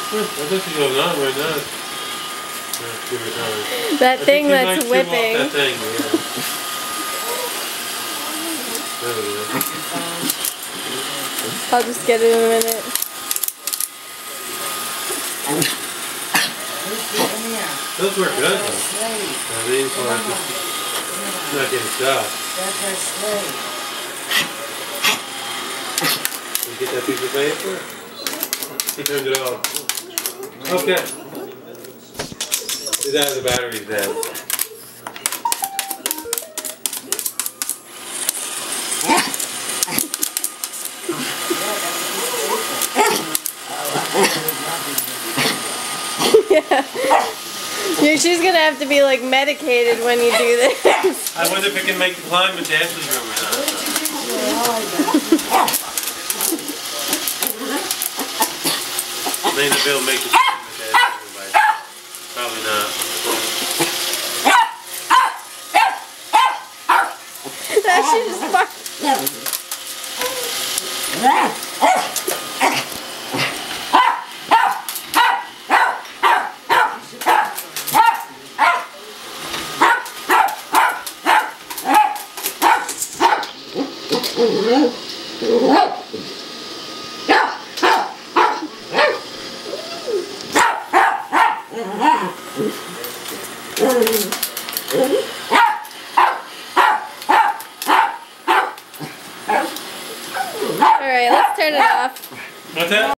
think she's going on right now. That thing that's whipping. That thing, yeah. There we go. I'll just get it in a minute. Those work good though. These are just not getting stopped. That's our slave. You get that piece of paper? He turned it off. Okay. Now the battery's dead. Yeah. She's gonna have to be like medicated when you do this. I wonder if it can make the climb in Dance's room or not. Maybe they'll make it climb in Dance's room, but probably not. That shit is fucked.